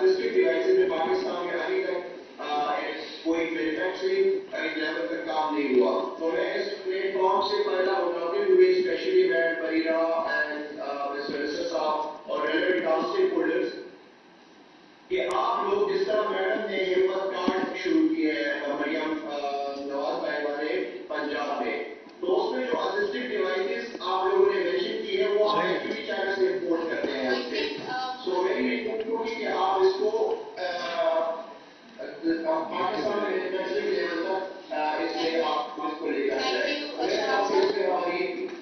assistive devices میں پاکستان میں ابھی تک کوئی مینوفیکچرنگ لیول تک کام نہیں ہوا. تو میں اس پلیٹ فارم سے پہلا متاثر ہوئے اسپیشلی میں بریرا اینڈ مسٹر صاحب اور ریلیونٹ ڈاؤنسٹریم ہولڈرز کہ آپ لوگ جس طرح میڈم نے ہمت کارڈ شروع کیے ہیں مریم نواز صاحبہ نے پنجاب میں, تو اس میں جو اسسٹنگ ڈیوائسز آپ لوگوں نے مینشن کی ہے وہ آپ ایکچولی چائنا سے امپورٹ کرتے ہیں اس سے. سو میری ریکویسٹ ہوگی کہ آپ اس کو پاکستان میں مینوفیکچرنگ لیول تک اس میں آپ اس کو لے کر جائیں. میرے خیال سے اس میں ہماری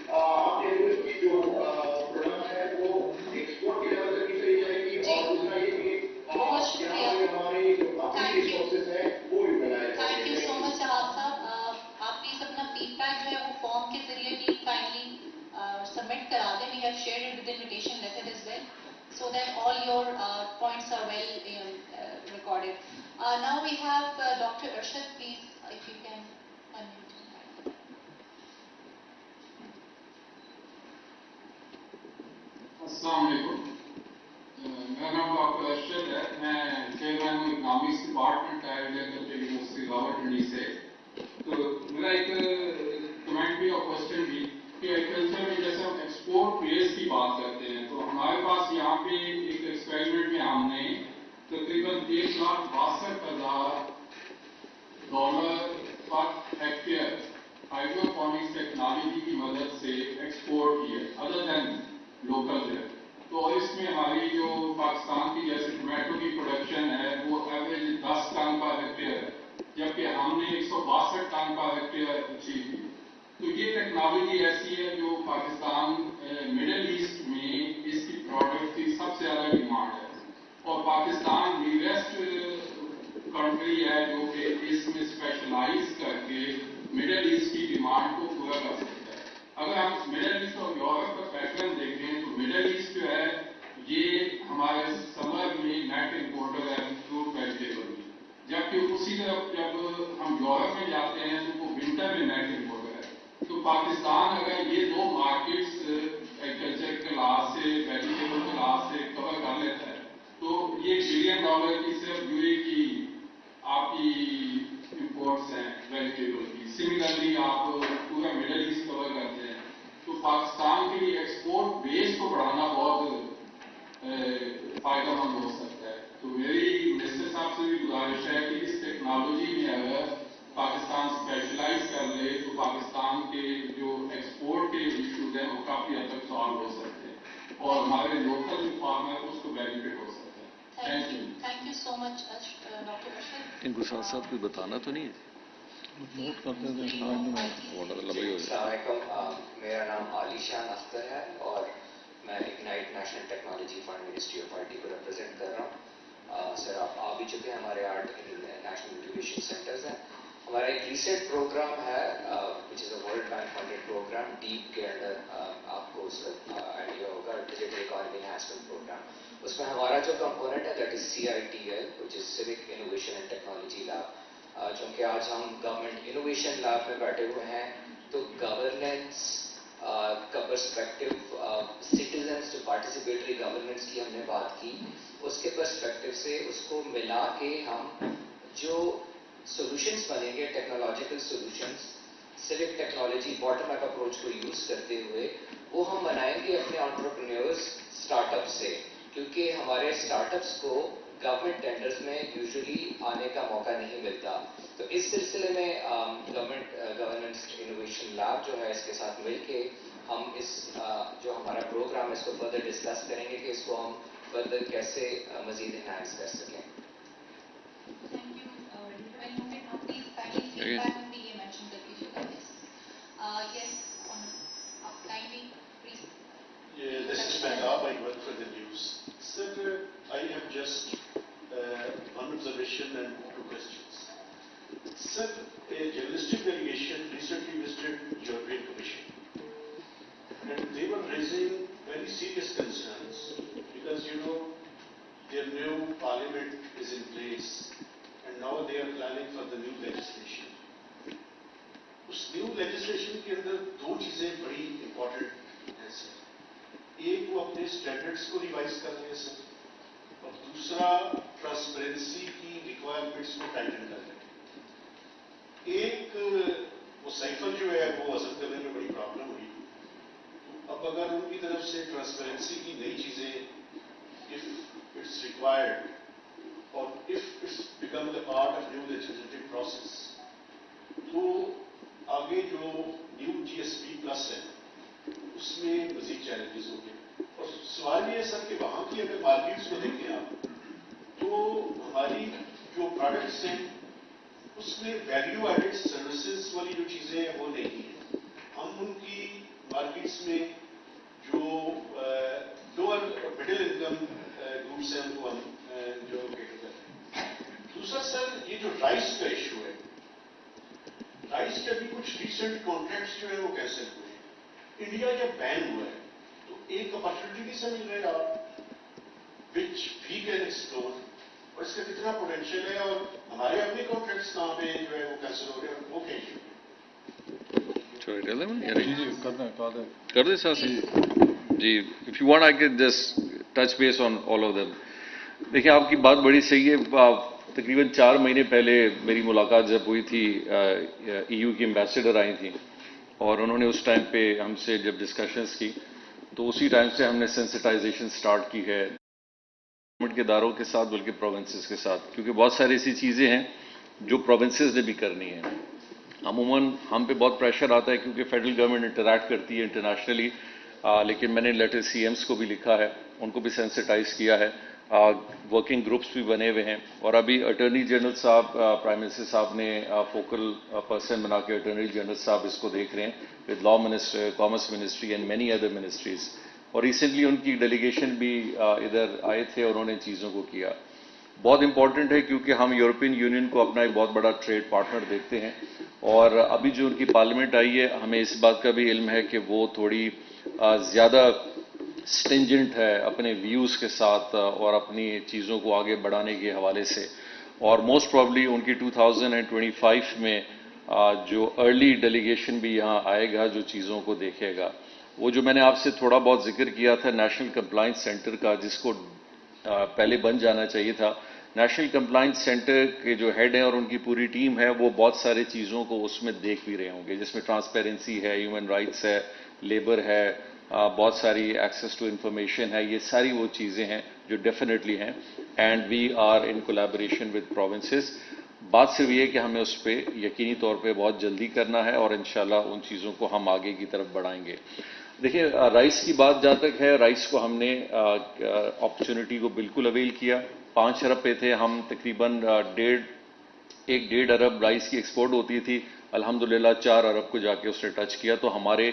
اپنے ملک کی جو پروڈکٹ ہے وہ ایکسپورٹ کے لیول تک بھی چلی جائے گی, اور دوسرا یہ کہ بہت شکریہ. ہمارے جو اپنی ریسورسز ہیں وہ بھی بنائے. تھینک یو سو مچ شہاب صاحب. آپ پلیز اپنا فیڈ بیک جو ہے وہ فارم کے ذریعے بھی کائنڈلی سبمٹ کرا دیں. We have shared it with invitation letter as well so that all your points are well recorded. Now we have Dr. Arshad, please, if you can unmute. السلام علیکم. میرا نام ڈاکٹر ارشد ہے. میں چیئرمین ہوں economics department کا university Rawalpindi سے. تو میرا ایک کمنٹ بھی اور کوشچن بھی کہ ایگریکلچر میں جیسے ہم ایکسپورٹ بیس کی بات کرتے ہیں تو ہمارے پاس یہاں پہ ایک ایکسپیریمنٹ میں ہم نے تقریباً $1,62,000 پر ہیکٹیئر ہائیڈروپونکس ٹیکنالوجی کی مدد سے ایکسپورٹ کیے ادر دین لوکل ہے. تو اس میں ہماری جو پاکستان کی جیسے ٹومیٹو کی پروڈکشن ہے وہ ایوریج 10 ٹن پر ہیکٹیئر ہے, جبکہ ہم نے 162 ٹن پر ہیکٹیئر اچیو کی. تو یہ ٹیکنالوجی ایسی ہے جو پاکستان مڈل ایسٹ میں اس کی پروڈکٹ کی سب سے زیادہ ڈیمانڈ ہے, اور پاکستان نیئرسٹ کنٹری ہے جو کہ اس میں اسپیشلائز کر کے مڈل ایسٹ کی ڈیمانڈ کو پورا کر سکتا ہے. اگر ہم مڈل ایسٹ اور یورپ کا پیٹرن دیکھیں تو مڈل ایسٹ جو ہے یہ ہمارے سمر میں نیٹ امپورٹر ہے فروٹ ویجیٹیبل کی, جبکہ اسی طرف جب ہم یورپ میں جاتے ہیں تو وہ ونٹر میں نیٹ امپورٹر ہے. تو پاکستان اگر یہ دو مارکیٹس ایگریکلچر کے لحاظ سے ویجیٹیبل کے لحاظ سے کور کر لیتا ہے تو یہ $1 بلین کی صرف یو اے کی آپ کی امپورٹس ہیں ویجیٹیبل کی. سملرلی آپ پورا مڈل ایسٹ کور کرتے ہیں تو پاکستان کے لیے ایکسپورٹ بیس کو بڑھانا بہت فائدہ مند ہو سکتا ہے. تو میری منسٹر صاحب سے بھی گزارش ہے کہ اس ٹیکنالوجی میں اگر پاکستان اسپیشلائز کر لے تو پاکستان کے جو ایکسپورٹ کے ایشوز ہیں وہ کافی حد تک سالو ہو سکتے ہیں اور ہمارے لوکل فارمر اس کو بینیفٹ ہو سکتا ہے. Thank you. Thank you so much doctor Arshad. ان کو ساتھ ساتھ کوئی بتانا تو نہیں ہے. نوٹ کرتے ہیں. السلام علیکم. میرا نام عالی شان اختر ہے اور میں ignite national technology fund ministry of I T کو ریپرزینٹ کر رہا ہوں. سر آپ آ بھی چکے ہیں, ہمارے 8 نیشنل انکیوبیشن سینٹرز ہیں. ہمارا ایک ریسنٹ پروگرام ہے which is a World Bank funded programme DEEP کے انڈر, آپ کو اس کا آئیڈیا ہوگا, ڈیجیٹل اکانومی انہانسمنٹ پروگرام. اس میں ہمارا جو کمپوننٹ ہے that is CITL which is civic innovation and technology lab. چونکہ آج ہم گورنمنٹ انوویشن لیب میں بیٹھے ہوئے ہیں تو گورننس کا پرسپیکٹو سٹیزنس جو پارٹیسپیٹری گورننس کی ہم نے بات کی, اس کے پرسپیکٹو سے اس کو ملا کے ہم جو سولوشنس بنیں گے technological solutions civic technology bottom up approach کو یوز کرتے ہوئے وہ ہم بنائیں گے اپنے انٹرپرینیورس اسٹارٹ اپ سے, کیونکہ ہمارے اسٹارٹ اپس کو گورنمنٹ ٹینڈرز میں یوزلی آنے کا موقع نہیں ملتا. تو اس سلسلے میں گورنمنٹ گورننس انوویشن لیب جو ہے اس کے ساتھ مل کے ہم اس جو ہمارا پروگرام ہے اس کو فردر ڈسکس کریں گے کہ اس کو ہم فردر کیسے مزید انہانس کر سکیں. This is Mehtab. I work for the news. Sir, I have just one observation and 2 questions. Sir, a journalistic delegation recently visited European Commission, and they were raising very serious concerns because their new parliament is in place, and now they are planning for the new legislation. اس new legislation کے اندر 2 چیزیں بڑی important ہیں سر. ایک وہ اپنے standards کو ریوائز کر رہے ہیں سر, اور دوسرا ٹرانسپیرنسی کی ریکوائرمنٹس کو ٹائٹن کر رہے ہیں. ایک وہ سائفر جو ہے وہ حاصل کرنے میں بڑی پرابلم ہوئی. اب اگر ان کی طرف سے ٹرانسپیرنسی کی نئی چیزیں if it's required or if it's become the part of new legislative process, تو آگے جو نیو GSP+ ہے اس میں مزید چیلنجز ہوں گے. اور سوال یہ ہے سر کہ وہاں کی اگر مارکیٹس کو دیکھیں آپ تو ہماری جو پروڈکٹس ہیں اس میں ویلیو ایڈڈ سروسز والی جو چیزیں ہیں وہ نہیں ہیں. ہم ان کی مارکیٹس میں جو لوور مڈل انکم گروپس ہیں ان کو ہم جو کیٹر کرتے ہیں. دوسرا سر یہ جو رائس کا ایشو ہے, رائس کے ابھی کچھ ریسنٹ کانٹریکٹس جو ہیں وہ کینسل ہوئے ہیں. انڈیا جب بین ہوا ہے تو ایک اپرچونیٹی بھی سے مل رہے ہیں آپ وچ وی کین ایکسپلور, اور اس کا کتنا پوٹینشیل ہے, اور ہمارے اپنے کانٹریکٹس کہاں پہ جو ہے وہ کینسل ہو رہے ہیں, وہ کیا ایشو ہے؟ کر دیں sir ji, if you want I can just touch base on all of them. دیکھیں آپ کی بات بڑی صحیح ہے. تقریباً 4 مہینے پہلے میری ملاقات جب ہوئی تھی EU کی ایمبیسڈر آئی تھیں اور انہوں نے اس ٹائم پہ ہم سے جب ڈسکشنز کی تو اسی ٹائم سے ہم نے سینسٹائزیشن سٹارٹ کی ہے گورنمنٹ کے اداروں کے ساتھ بلکہ پروونسز کے ساتھ, کیونکہ بہت ساری ایسی چیزیں ہیں جو پروونسز نے بھی کرنی ہیں. عموماً ہم پہ بہت پریشر آتا ہے کیونکہ فیڈرل گورنمنٹ انٹریکٹ کرتی ہے انٹرنیشنلی, لیکن میں نے لیٹر CMs کو بھی لکھا ہے, ان کو بھی سینسٹائز کیا ہے, ورکنگ گروپس بھی بنے ہوئے ہیں. اور ابھی اٹارنی جنرل صاحب, پرائم منسٹر صاحب نے فوکل پرسن بنا کے اٹارنی جنرل صاحب اس کو دیکھ رہے ہیں with law minister, commerce ministry and many other ministries. اور ریسنٹلی ان کی ڈیلیگیشن بھی ادھر آئے تھے اور انہوں نے چیزوں کو کیا. بہت امپورٹنٹ ہے کیونکہ ہم یورپین یونین کو اپنا ایک بہت بڑا ٹریڈ پارٹنر دیکھتے ہیں, اور ابھی جو ان کی پارلیمنٹ آئی ہے ہمیں اس بات کا بھی علم ہے کہ وہ تھوڑی زیادہ اسٹنجنٹ ہے اپنے ویوز کے ساتھ اور اپنی چیزوں کو آگے بڑھانے کے حوالے سے. اور موسٹ پرابلی ان کی 2025 میں جو ارلی ڈیلیگیشن بھی یہاں آئے گا جو چیزوں کو دیکھے گا. وہ جو میں نے آپ سے تھوڑا بہت ذکر کیا تھا نیشنل کمپلائنس سینٹر کا, جس کو پہلے بن جانا چاہیے تھا, نیشنل کمپلائنس سینٹر کے جو ہیڈ ہیں اور ان کی پوری ٹیم ہے وہ بہت سارے چیزوں کو اس میں دیکھ بھی رہے ہوں گے, جس میں ٹرانسپیرنسی ہے, ہیومن رائٹس ہے, لیبر ہے, بہت ساری ایکسیس ٹو انفارمیشن ہے. یہ ساری وہ چیزیں ہیں جو ڈیفینیٹلی ہیں, and we are in collaboration with provinces. بات صرف یہ کہ ہمیں اس پہ یقینی طور پہ بہت جلدی کرنا ہے اور انشاءاللہ ان چیزوں کو ہم آگے کی طرف بڑھائیں گے. دیکھیں رائس کی بات جہاں تک ہے, رائس کو ہم نے اپرچونٹی کو بالکل اویل کیا. 5 ارب پہ تھے ہم, تقریباً 1.5 ارب رائس کی ایکسپورٹ ہوتی تھی, الحمدللہ 4 ارب کو جا کے اس نے ٹچ کیا. تو ہمارے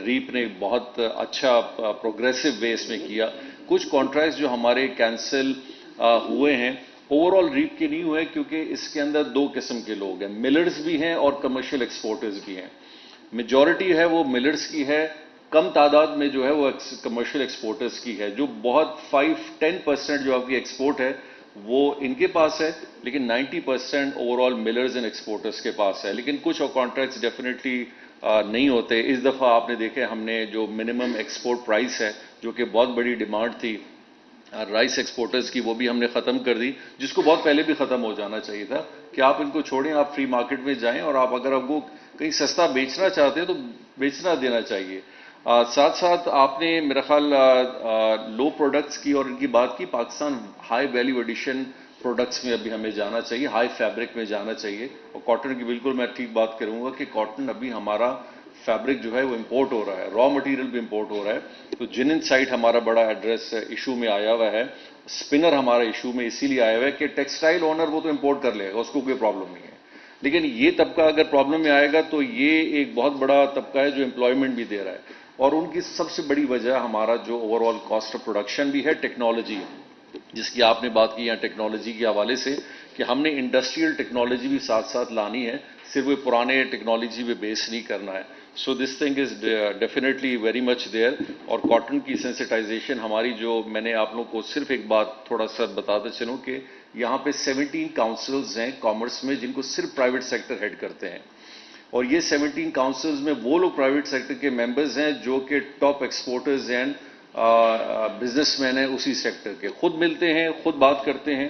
ریپ نے بہت اچھا پروگریسو ویز میں کیا. کچھ کانٹریکٹس جو ہمارے کینسل ہوئے ہیں اوور آل ریپ کے نہیں ہوئے, کیونکہ اس کے اندر 2 قسم کے لوگ ہیں, ملرز بھی ہیں اور کمرشل ایکسپورٹرز بھی ہیں. میجورٹی ہے وہ ملرز کی ہے, کم تعداد میں جو ہے وہ کمرشل ایکسپورٹرز کی ہے. جو بہت 5-10% جو آپ کی ایکسپورٹ ہے وہ ان کے پاس ہے, لیکن 90% over all millers and exporters کے پاس ہے. لیکن کچھ کانٹریکٹس ڈیفینیٹلی نہیں ہوتے. اس دفعہ آپ نے دیکھے ہم نے جو منیمم ایکسپورٹ پرائس ہے جو کہ بہت بڑی ڈیمانڈ تھی رائس ایکسپورٹرز کی, وہ بھی ہم نے ختم کر دی, جس کو بہت پہلے بھی ختم ہو جانا چاہیے تھا کہ آپ ان کو چھوڑیں, آپ فری مارکیٹ میں جائیں اور آپ اگر آپ کو کہیں سستا بیچنا چاہتے ہیں تو بیچنا دینا چاہیے. ساتھ ساتھ آپ نے میرا خیال لو پروڈکٹس کی اور ان کی بات کی. Pakistan high value addition products میں ابھی ہمیں جانا چاہیے, ہائی فیبرک میں جانا چاہیے. اور کاٹن کی بالکل میں ٹھیک بات کروں گا کہ کاٹن ابھی ہمارا فیبرک جو ہے وہ امپورٹ ہو رہا ہے, را مٹیریل بھی امپورٹ ہو رہا ہے. تو جنن سائٹ ہمارا بڑا ایڈریس ایشو میں آیا ہوا ہے, اسپنر ہمارا ایشو میں اسی لیے آیا ہوا ہے کہ ٹیکسٹائل اونر وہ تو امپورٹ کر لے گا, اس کو کوئی پرابلم نہیں ہے, لیکن یہ طبقہ اگر پرابلم میں آئے گا تو یہ ایک بہت بڑا طبقہ ہے جو امپلائمنٹ بھی دے رہا ہے. اور ان کی سب سے بڑی وجہ ہمارا جو over all cost of production بھی ہے, ٹیکنالوجی, جس کی آپ نے بات کی یہاں ٹیکنالوجی کے حوالے سے کہ ہم نے انڈسٹریل ٹیکنالوجی بھی ساتھ ساتھ لانی ہے, صرف وہ پرانے ٹیکنالوجی پہ بیس نہیں کرنا ہے. So this thing is definitely very much there. اور کاٹن کی سینسٹائزیشن ہماری جو میں نے آپ لوگوں کو صرف ایک بات تھوڑا سا بتاتا چلوں کہ یہاں پہ 17 کاؤنسلز ہیں کامرس میں جن کو صرف پرائیویٹ سیکٹر ہیڈ کرتے ہیں, اور یہ 17 کاؤنسلز میں وہ لوگ پرائیویٹ سیکٹر کے ممبرز ہیں جو کہ top exporters and business man ہیں اسی سیکٹر کے, خود ملتے ہیں, خود بات کرتے ہیں.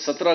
17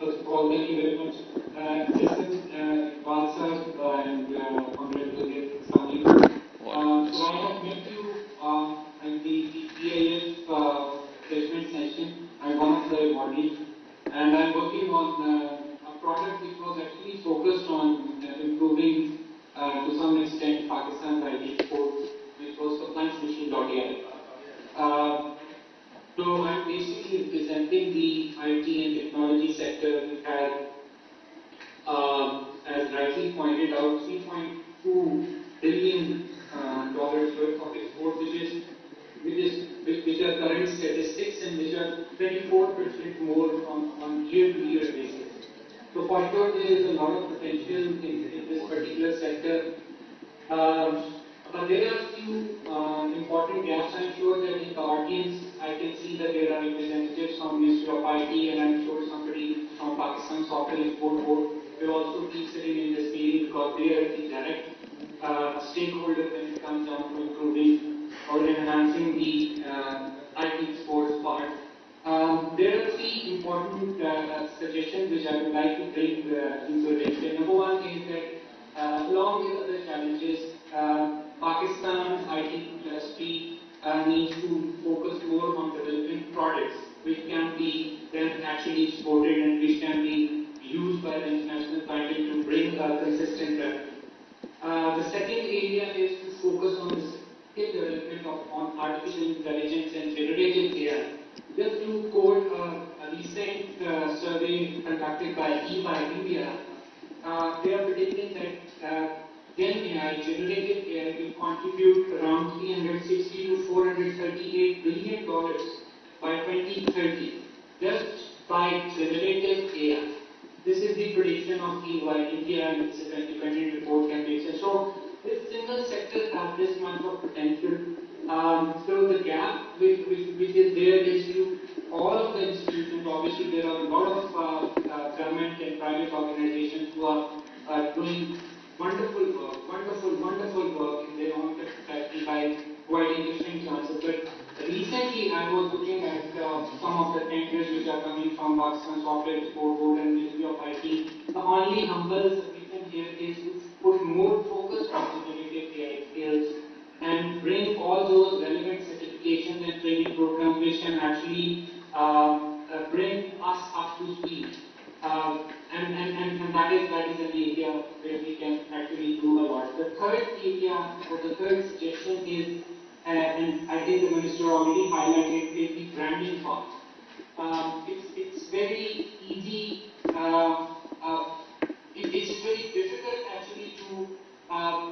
First of all, thank you very much. Equal sir and Honorable Sami. So I have met you at the PIF placement session. I'm one of the awardees, and I'm working on a product which was actually focused on improving to some extent Pakistan's IT exports, which was suppliesmachine.ai. So I'm basically representing the IT and technology sector, which has, as rightly pointed out, $3.2 billion worth of exports, which are current statistics and which are 24% more on year-to-year basis. So for sure there is a lot of potential in this particular sector. But there are few important gaps. I'm sure that in the audience, I can see that there are representatives from Ministry of IT, and I'm sure somebody from Pakistan Software Export Board will also be sitting in this meeting, because they are the direct stakeholder when it comes down to improving or enhancing the IT exports part. There are three important suggestions which I would like to bring into attention. Number one is that along with other challenges, Pakistan's IT industry needs to focus more on developing products which can be then actually exported and which can be used by the international client to bring a consistent revenue. The second area is to focus on the skill development on artificial intelligence and generative AI. Just to quote a recent survey conducted by EY India, they are predicting that Gen AI, generative AI, will contribute around $360 to $438 billion by 2030, just by generative AI. This is the prediction of EY India, and it's an independent report can be said. So this single sector has this much of potential. So the gap which is there is to all of the institutions. Obviously, there are a lot of government and private organizations who are doing wonderful work in their own capacity by providing different chances. But recently, I was looking at some of the tenders which are coming from Pakistan Software Export Board and Ministry of IT. The only humble suggestion here is to put more focus on generative AI skills and bring all those relevant certifications and training programs which can actually bring us up to speed. And that is an area where we can actually do a lot. The third area, or the third suggestion is, and I think the Minister already highlighted, is the branding part. It's very easy, it's very difficult actually to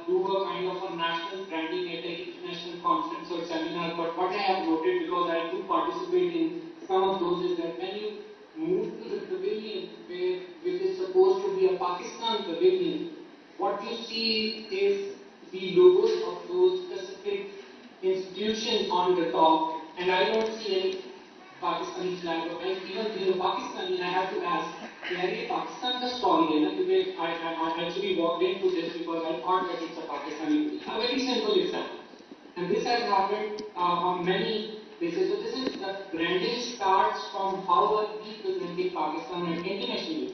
do a kind of a national branding at an international conference or seminar, but what I have noted, because I do participate in some of those, is that when you move to the pavilion, which is supposed to be a Pakistan pavilion, what you see is the logos of those specific institutions on the top, and I don't see any Pakistani flag. And even being a Pakistani, I have to ask, is Pakistan the story? Because I actually walked into this because I thought that it's a Pakistani. A very simple example. And this has happened on many places. So this is the branding starts from how are we presenting Pakistan and internationally.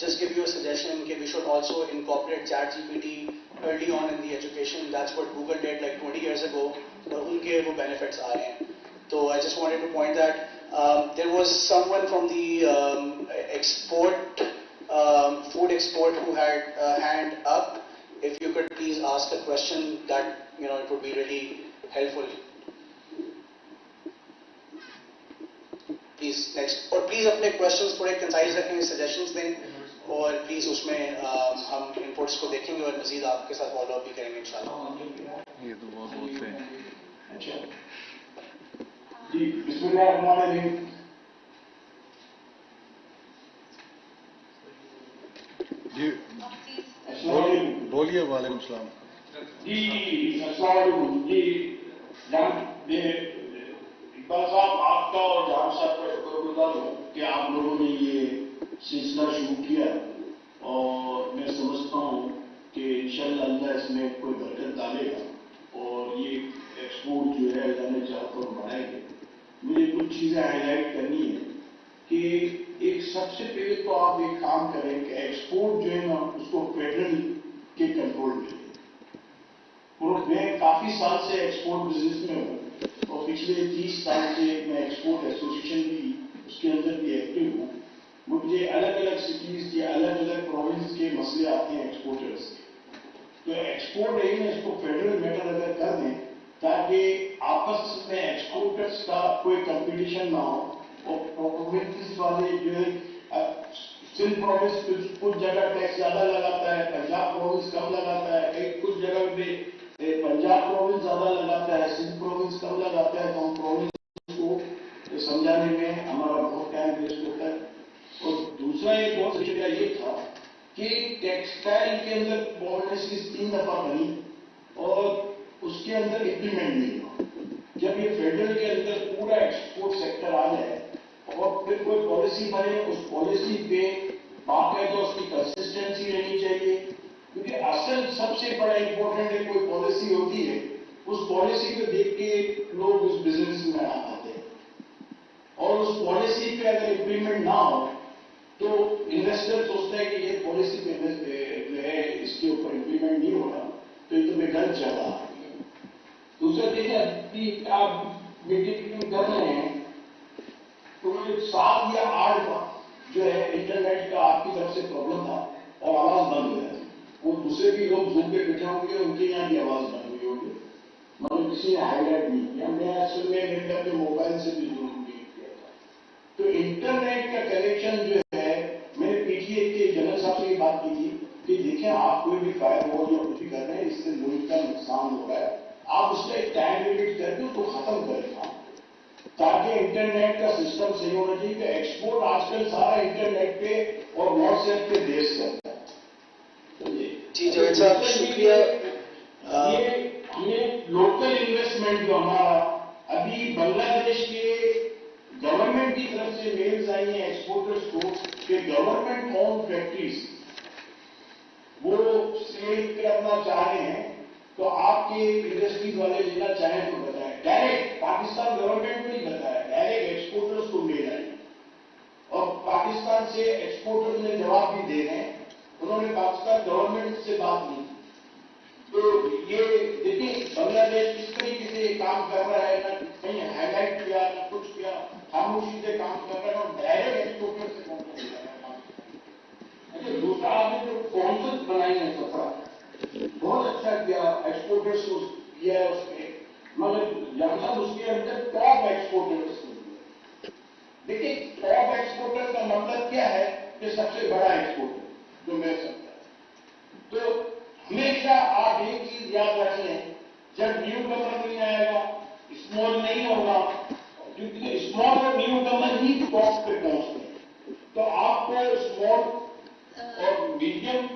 just give you a suggestion that we should also incorporate ChatGPT early on in the education. That's what Google did like 20 years ago. اور ان کے وہ benefits آ رہے ہیں. تو I just wanted to point that there was someone from the food export who had a hand up. If you could please ask a question, that it would be really helpful. Please next. اور please اپنے questions تھوڑے concise رکھیں, suggestions دیں, اور please اس میں ہم inputs کو دیکھیں گے اور مزید آپ کے ساتھ follow up بھی کریں گے انشاءاللہ. یہ تو بہت سے ہیں. جی بسم اللہ الرحمن الرحیم. جی بولیے. وعلیکم السلام. جی السلام علیکم. جی اقبال صاحب آپ کا اور جان صاحب کا شکر گزار ہوں کہ آپ لوگوں نے یہ سلسلہ شروع کیا, اور میں سمجھتا ہوں کہ انشاءاللہ اللہ اس میں کوئی برکت ڈالے گا اور یہ ایکسپورٹ جو ہے اللہ نے چاہ کر بڑھائے گا. مجھے کچھ چیزیں ہائی لائٹ کرنی ہے کہ ایک سب سے پہلے تو آپ ایک کام کریں کہ ایکسپورٹ جو ہے نا اس کو فیڈرل کے کنٹرول میں. اور میں کافی سال سے ایکسپورٹ بزنس میں ہوں اور پچھلے 30 سال سے میں ایکسپورٹ ایسوسیشن بھی اس کے اندر بھی ایکٹیو ہوں. مجھے الگ الگ سٹیز کے الگ الگ پروونس کے مسئلے آتے ہیں ایکسپورٹرس کے. تو ایکسپورٹ ہے نا اس کو فیڈرل میٹر اگر کر دیں تاکہ آپس میں ایکسپورٹرس کا کوئی کمپٹیشن نہ ہو, اور پروونس والے جو ہے سندھ پروونس کچھ جگہ ٹیکس زیادہ لگاتا ہے, پنجاب پروونس کم لگاتا ہے, کچھ جگہ پہ پنجاب پروونس زیادہ لگاتا ہے, سندھ پروونس کم لگاتا ہے. تو ہم پروونس کو سمجھانے میں ہمارا بہت ٹائم ویسٹ ہوتا ہے. اور دوسرا ایک بہت ذریعہ یہ تھا کہ ٹیکسٹائل کے اندر پالیسیز 3 دفعہ بنی اور اس کے اندر امپلیمنٹ نہیں ہوا. جب یہ فیڈرل کے اندر پورا ایکسپورٹ سیکٹر آ جائے اور پھر کوئی پالیسی بنے, اس پالیسی پہ باقاعدہ اس کی کنسسٹنسی رہنی چاہیے, کیونکہ اصل سب سے بڑا امپورٹنٹ ہے کوئی پالیسی ہوتی ہے اس پالیسی کو دیکھ کے لوگ اس بزنس میں آتے ہیں, اور اس پالیسی پہ اگر امپلیمنٹ نہ ہو تو انویسٹر سوچتا ہے کہ یہ پالیسی پہ جو ہے اس کے اوپر امپلیمنٹ نہیں ہو رہا تو یہ تو میں غلط چل رہا. دوسرا دیکھیں ابھی آپ میٹنگ کر رہے ہیں تو 7 یا 8 بار جو ہے انٹرنیٹ کا آپ کی طرف سے پرابلم تھا اور آواز بند ہو جاتی. وہ دوسرے بھی لوگ زوم پہ بیٹھے ہوں گے, ان کے یہاں بھی آواز بند ہوئی ہوگی, مطلب کسی نے ہائی لائٹ نہیں کیا. میں اصل میں اپنے موبائل سے بھی زوم نہیں کیا تھا. تو انٹرنیٹ کا کنیکشن جو ہے, میں نے پی ٹی اے کے جنرل صاحب سے یہ بات کی تھی کہ دیکھیں آپ کوئی بھی فائر وال یا کچھ بھی کر رہے ہیں, اس سے ملک کا نقصان ہو رہا ہے, آپ اس کا ایک ٹائم لمٹ کر کے اس کو ختم کریں تاکہ انٹرنیٹ کا سسٹم صحیح ہونا چاہیے. کہ ایکسپورٹ آج کل سارا انٹرنیٹ پہ اور واٹس ایپ پہ بیس کرتا ہے. جی جاوید صاحب شکریہ. یہ لوکل انویسٹمنٹ جو ہمارا ابھی بنگلہ دیش کے گورنمنٹ کی طرف سے میلز آئی ہیں ایکسپورٹرس کو کہ گورنمنٹ اون فیکٹریز وہ سیل کرنا چاہ رہے ہیں, تو آپ کے انڈسٹریز والے لینا چاہیں تو بتائیں. ڈائریکٹ پاکستان گورنمنٹ کو نہیں بتایا, ڈائریکٹ ایکسپورٹرس کو میل آئی, اور پاکستان سے ایکسپورٹرز نے جواب بھی دے رہے ہیں. انہوں نے پاکستان گورنمنٹ سے بات کی. تو یہ دیکھیں بنگلہ دیش کس طریقے سے یہ کام کر رہا ہے, نہ کہیں ہائی لائٹ کیا نہ کچھ کیا, خاموشی سے کام کر رہا ہے اور ڈائریکٹ ایکسپورٹر سے کام کر رہا ہے. اچھا دوسرا آپ نے جو کونسل بنائی ہے 17 بہت اچھا کیا, ایکسپورٹرس کو کیا ہے اس میں, مگر یہاں اس کے اندر ٹاپ ایکسپورٹرس کو دیا. دیکھیں ٹاپ ایکسپورٹر کا مطلب کیا ہے کہ سب سے بڑا ایکسپورٹر جو میں سکتا ہے. تو ہمیشہ آپ ایک چیز یاد رکھ لیں, جب نیو کمر نہیں آئے گا اسمال نہیں ہوگا, کیونکہ اسمال اور نیو کمر ہی ٹاپ پہ پہنچتے ہیں. تو آپ کو اسمال اور میڈیم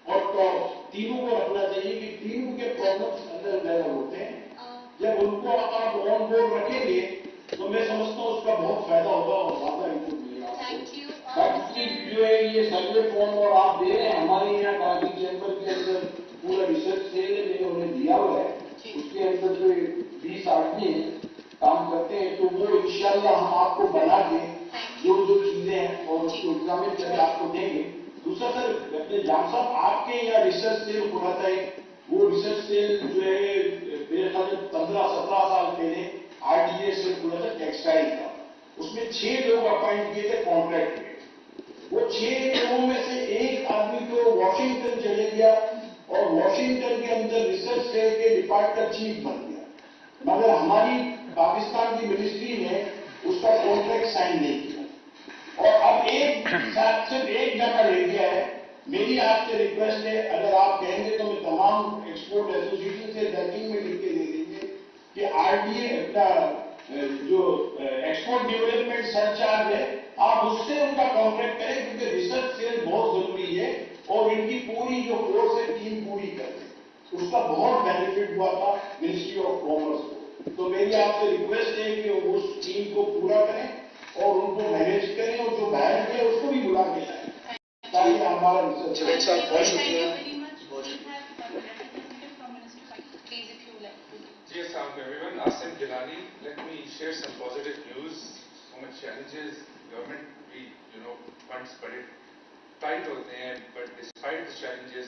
اور ٹاپ تینوں کو رکھنا چاہیے کہ تینوں کے پرابلمس اندر پیدا ہوتے ہیں. جب ان کو آپ آن بورڈ رکھیں گے تو میں سمجھتا ہوں اس کا بہت فائدہ ہوگا اور زیادہ انپٹ ملے گا. باقی جو ہے یہ سروے فارم اور آپ دے رہے ہیں, ہمارے یہاں کافی چیمبر کے اندر پورا ریسرچ سیل ہے, میں نے انہیں دیا ہوا ہے, اس کے اندر جو 20 آدمی ہیں کام کرتے ہیں. تو وہ انشاءاللہ ہم آپ کو بنا کے جو چیزیں ہیں اور اس کو ایگزامن کر کے آپ کو دیں گے. دوسرا سر اپنے جان صاحب آپ کے یہاں ریسرچ سیل کھلا تھا, وہ ریسرچ سیل جو ہے میرے خیال میں 15-17 سال پہلے RDA سے کھلا تھا ٹیکسٹائل کا. اس میں 6 لوگ اپائنٹ کیے تھے کانٹریکٹ میں. وہ 6 لوگوں میں سے ایک آدمی تو واشنگٹن چلے گیا اور واشنگٹن کے اندر ریسرچ سیل کے ڈپارٹمنٹ چیف بن گیا. مگر ہماری پاکستان کی منسٹری نے اس کا کانٹریکٹ سائن نہیں کیا. اور اب ایک ساتھ صرف ایک جگہ رہ گیا ہے. میری آپ سے ریکویسٹ ہے, اگر آپ کہیں گے تو میں تمام ایکسپورٹ ایسوسیشن سے رائٹنگ میں لکھ کے دے دیں گے کہ RDA کا جو ایکسپورٹ ڈیولپمنٹ سرچارج ہے آپ اس سے ان کا کانٹریکٹ کریں, کیونکہ ریسرچ سیل بہت ضروری ہے اور ان کی پوری جو فورس ہے ٹیم پوری کریں. اس کا بہت بینیفٹ ہوا تھا منسٹری آف کامرس کو. تو میری آپ سے ریکویسٹ ہے کہ اس ٹیم کو پورا کریں اور ان کو مینیج کریں, اور جو باہر گئے اس کو بھی بلا کے لائیں تاکہ ہمارا ریسرچ. بہت شکریہ. Yes, everyone. Asim Gilani. Let me share some positive news. So much challenges. Government, funds bade tight hote hain, but despite the challenges,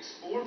export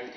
IT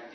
IT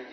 IT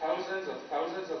thousands of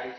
IT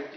IT,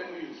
MOUs.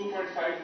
2.5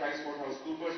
PricewaterhouseCoopers,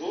2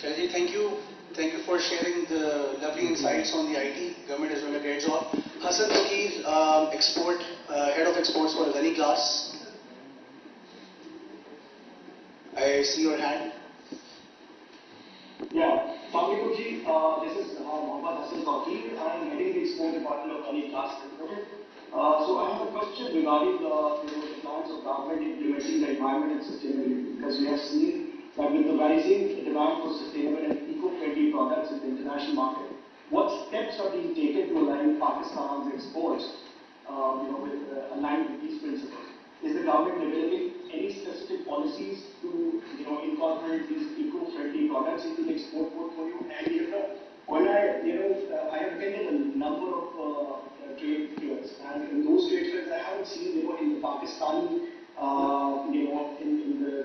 Chaji, thank you for sharing the lovely insights on the IT. Government is doing a great job. Hassan Fakir, head of exports for Ghani Glass. I see your hand. Yeah, Assalamualaikum ji. This is Mohammad Hassan Fakir. I am heading the export department of Ghani Glass Limited. So I have a question regarding the plans of government implementing the environment and sustainability, because we have seen that with the rising demand for sustainable and eco-friendly products in the international market, what steps are being taken to align Pakistan's exports, aligned with these principles? Is the government developing any specific policies to, incorporate these eco-friendly products into the export portfolio? And when I have attended a number of trade fairs, and in those trade fairs, I haven't seen, in the Pakistani, in the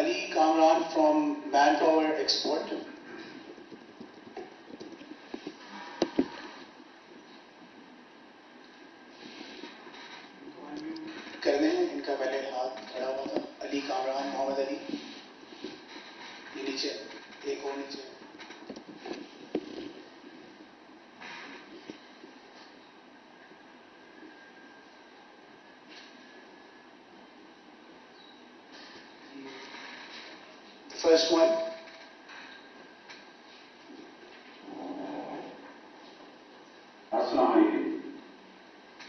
Ali Kamran from Manpower Export. کرنے ہیں ان کا پہلے ہاتھ کھڑا ہوا تھا. علی کامران محمد علی, یہ نیچے ایک اور نیچے. Just one. Assalamu alaikum.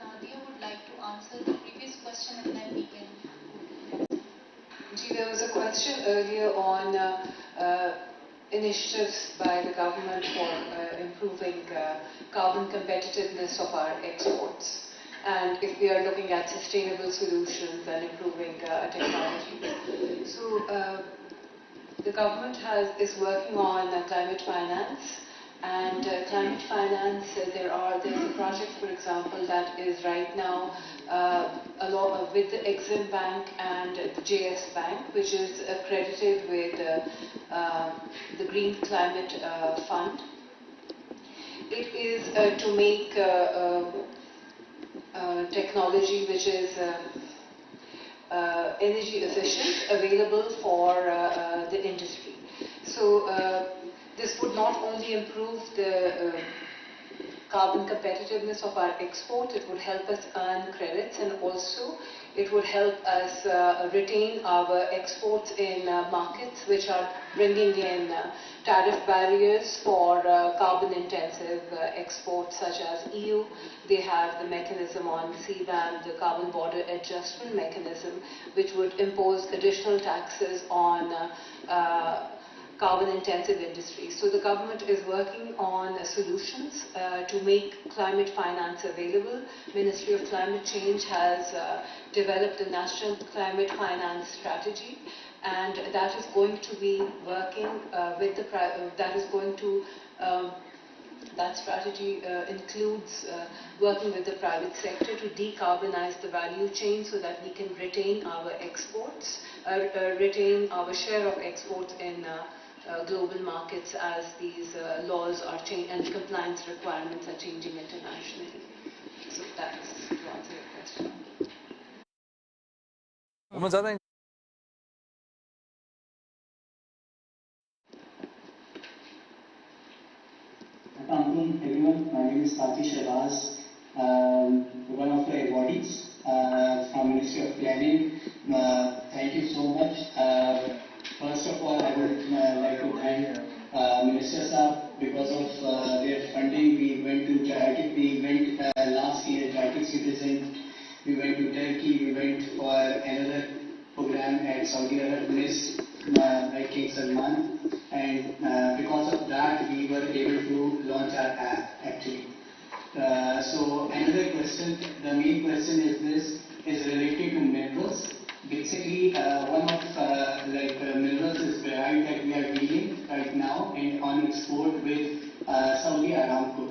Nadia would like to answer the previous question and then we can. There was a question earlier on initiatives by the government for improving carbon competitiveness of our exports. And if we are looking at sustainable solutions and improving technology. So the government is working on climate finance. And climate finance, there's a project, for example, that is right now along with the Exim Bank and the JS Bank, which is accredited with the Green Climate Fund. It is to make technology which is energy efficient available for the industry. So this would not only improve the carbon competitiveness of our export, it would help us earn credits, and also it would help us retain our exports in markets which are bringing in tariff barriers for carbon intensive exports such as EU. They have the mechanism on CBAM, the carbon border adjustment mechanism, which would impose additional taxes on carbon-intensive industries. So the government is working on solutions to make climate finance available. Ministry of Climate Change has developed a national climate finance strategy, and that is going to be working with the that strategy includes working with the private sector to decarbonize the value chain so that we can retain our exports, retain our share of exports in global markets as these laws are changing and compliance requirements are changing internationally. So that's to answer your question. Assalamualaikum everyone, my name is Sati Shahbaz, one of the awardees from Ministry of Planning. Thank you so much. First of all, I would like to thank Minister Saab because of their funding. We went to charity, we went last year, Charity Citizen, we went to Turkey, we went for another program at Saudi Arabia by King Salman, and because of that we were able to launch our app actually. So another question, the main question is this, is related to minerals. Basically, one of minerals is barite that we are dealing right now and on export with Saudi Aramco.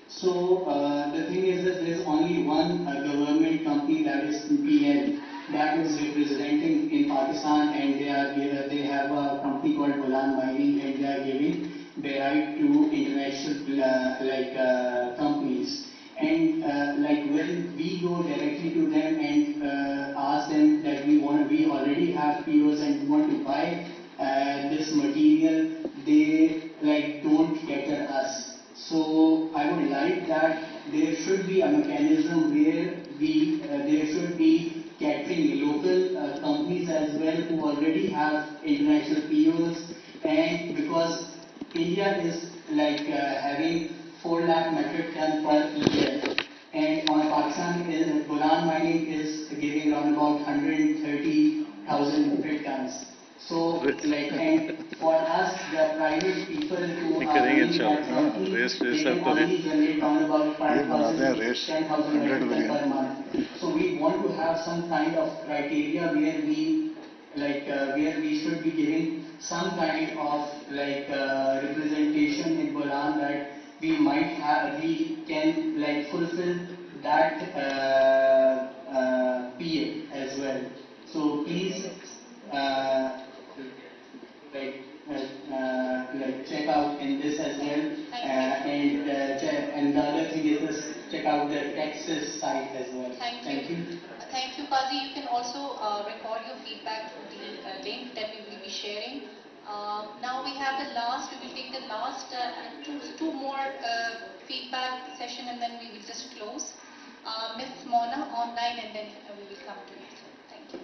So the thing is that there is only one government company, that is PL, that is representing in Pakistan, and they have a company called Golan Mining, and they are giving barite to international companies. And when we go directly to them and ask them that we already have POs and we want to buy this material, they don't cater us. So I would like that should be a mechanism where there should be catering local companies as well who already have international POs, and because India is like having 4 lakh metric ton per year, and on Pakistan Golan mining is giving around about 130,000 metric tons. So like, and for us, the private people who are running that company, they can only generate around about 5,000 to 10,000 metric ton per month. So we want to have some kind of criteria where we where we should be giving some kind of representation in Golan that we might have, we can like fulfill that PA as well. So please check out in this as well, and the other thing is this, check out the Texas site as well. Thank you. Thank you, Qazi. You can also record your feedback through the link that we will be sharing. Now we have the last, we will take the last two more feedback session, and then we will just close. Ms. Mona online, and then we will come to you. Thank you.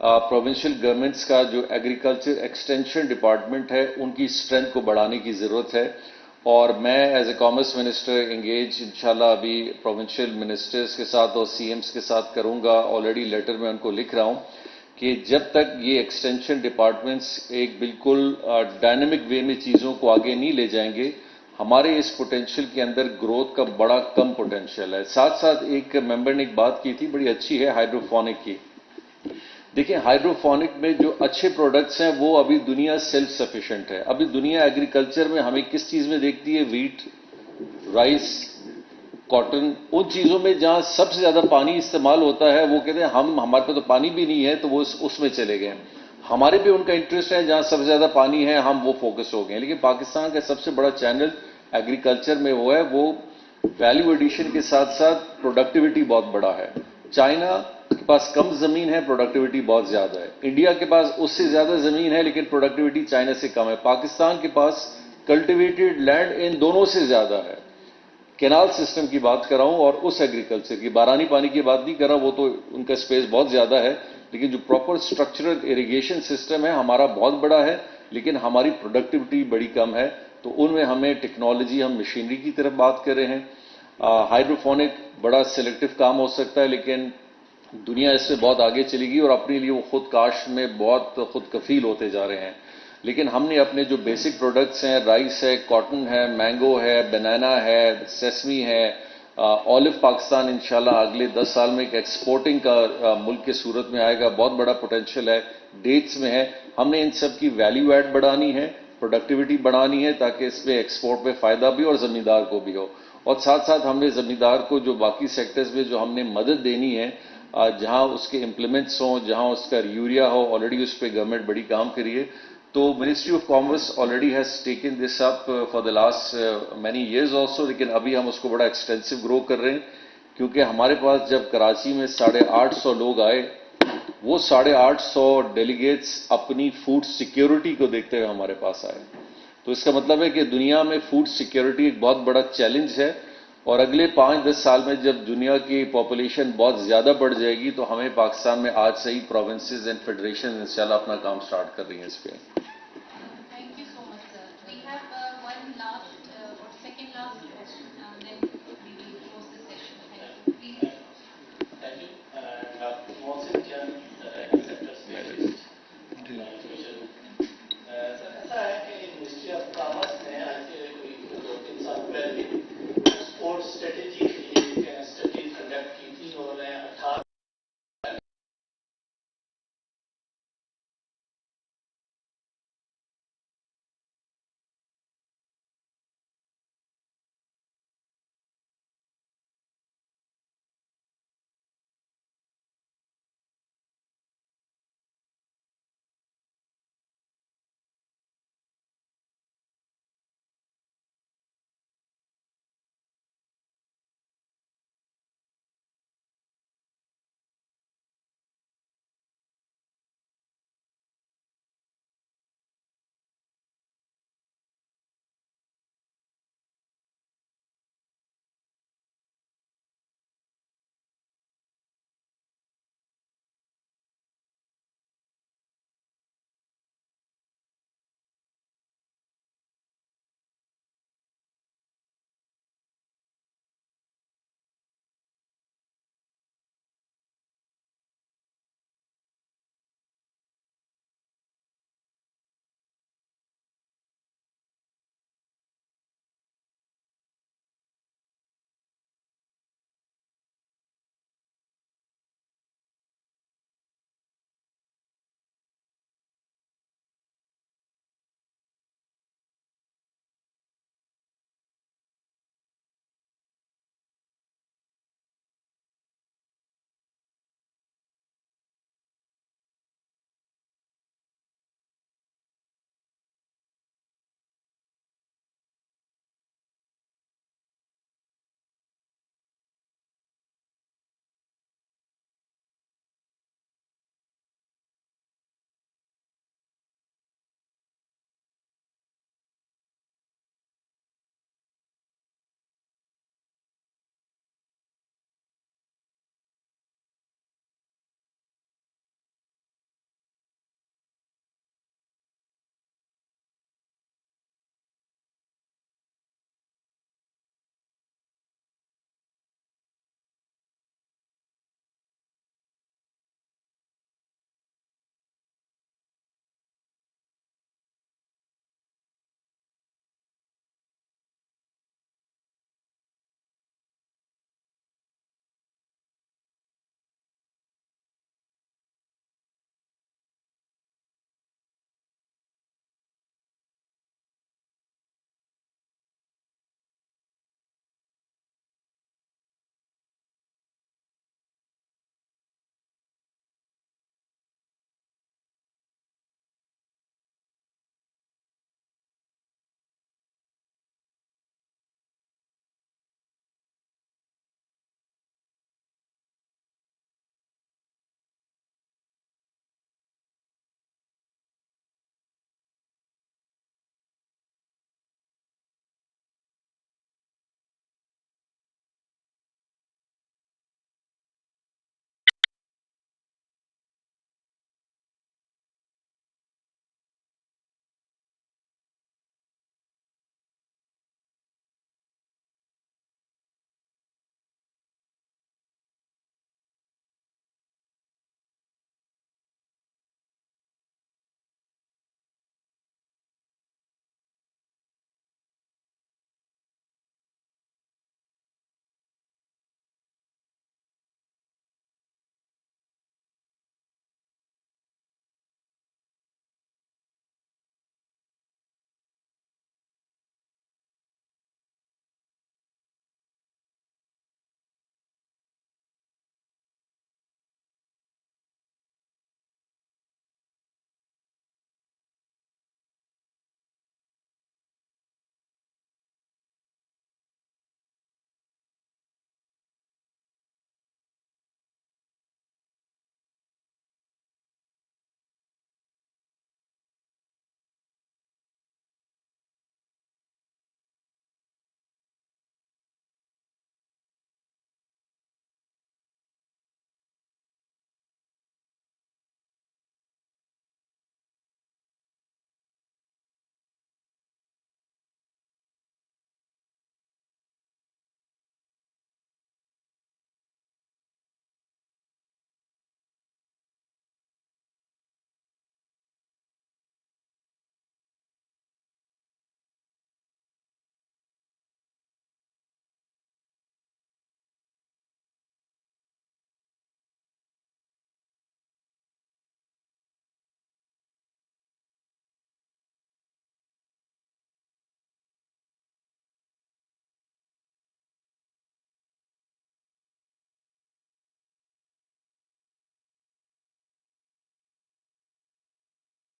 Provincial governments کا جو agriculture extension department ہے ان کی strength کو بڑھانے کی ضرورت ہے، اور میں as a commerce minister engage انشاءاللہ ابھی پروونشل منسٹرز کے ساتھ اور سی ایمز کے ساتھ کروں گا. آلریڈی لیٹر میں ان کو لکھ رہا ہوں کہ جب تک یہ ایکسٹینشن ڈپارٹمنٹس ایک بالکل ڈائنامک وے میں چیزوں کو آگے نہیں لے جائیں گے، ہمارے اس پوٹینشیل کے اندر گروتھ کا بڑا کم پوٹینشیل ہے. ساتھ ساتھ ایک ممبر نے ایک بات کی تھی بڑی اچھی ہے ہائیڈروفونک کی. دیکھیں ہائیڈروفونک میں جو اچھے پروڈکٹس ہیں وہ ابھی دنیا سیلف سفیشینٹ ہے. ابھی دنیا ایگریکلچر میں ہمیں کس چیز میں دیکھتی ہے؟ ویٹ، رائس، کاٹن، ان چیزوں میں جہاں سب سے زیادہ پانی استعمال ہوتا ہے وہ کہتے ہیں ہمارے پہ تو پانی بھی نہیں ہے تو وہ اس میں چلے گئے. ہمارے پہ ان کا انٹرسٹ ہے جہاں سب سے زیادہ پانی ہے ہم وہ فوکس ہو گئے ہیں. لیکن پاکستان کا سب سے بڑا چینل ایگریکلچر میں وہ ہے، وہ ویلیو ایڈیشن کے ساتھ ساتھ پروڈکٹیوٹی بہت بڑا ہے. چائنا کے پاس کم زمین ہے، پروڈکٹیوٹی بہت زیادہ ہے. انڈیا کے پاس اس سے زیادہ زمین ہے لیکن پروڈکٹیوٹی چائنا سے کم ہے. پاکستان کے پاس کلٹیویٹڈ لینڈ ان دونوں سے زیادہ ہے. کینال سسٹم کی بات کر رہا ہوں اور اس ایگریکلچر کی، بارانی پانی کی بات نہیں کر رہا، وہ تو ان کا سپیس بہت زیادہ ہے. لیکن جو پراپر اسٹرکچرل اریگیشن سسٹم ہے ہمارا بہت بڑا ہے لیکن ہماری پروڈکٹیوٹی بڑی کم ہے. تو ان میں ہمیں ٹیکنالوجی، ہم مشینری کی طرف بات کر رہے ہیں. ہائیڈروفونک بڑا سلیکٹو کام ہو سکتا ہے لیکن دنیا اس سے بہت آگے چلے گی اور اپنے لیے وہ خود کاشت میں بہت خود کفیل ہوتے جا رہے ہیں. لیکن ہم نے اپنے جو بیسک پروڈکٹس ہیں، رائس ہے، کاٹن ہے، مینگو ہے، بنانا ہے، سیسمی ہے، آلو پاکستان انشاءاللہ اگلے 10 سال میں ایک ایکسپورٹنگ کا ملک کے صورت میں آئے گا، بہت بڑا پوٹینشیل ہے. ڈیٹس میں ہے. ہم نے ان سب کی ویلیو ایڈ بڑھانی ہے، پروڈکٹیوٹی بڑھانی ہے تاکہ اس میں ایکسپورٹ میں فائدہ بھی اور زمیندار کو بھی ہو. اور ساتھ ساتھ ہم نے زمیندار کو جو باقی سیکٹرز میں جو ہم نے مدد دینی ہے، جہاں اس کے امپلیمنٹس ہوں، جہاں اس کا یوریا ہو، آلریڈی اس پہ گورنمنٹ بڑی کام کری ہے. تو ministry of commerce already has taken this up for the last many years also, لیکن ابھی ہم اس کو بڑا ایکسٹینسو گرو کر رہے ہیں کیونکہ ہمارے پاس جب کراچی میں 850 لوگ آئے، وہ 850 ڈیلیگیٹس اپنی فوڈ سیکیورٹی کو دیکھتے ہوئے ہمارے پاس آئے. تو اس کا مطلب ہے کہ دنیا میں فوڈ سیکیورٹی ایک بہت بڑا چیلنج ہے اور اگلے 5-10 سال میں جب دنیا کی پاپولیشن بہت زیادہ بڑھ جائے گی تو ہمیں پاکستان میں آج سے ہی پروونسز اینڈ فیڈریشن انشاءاللہ اپنا کام سٹارٹ کر رہی ہیں اس پہ.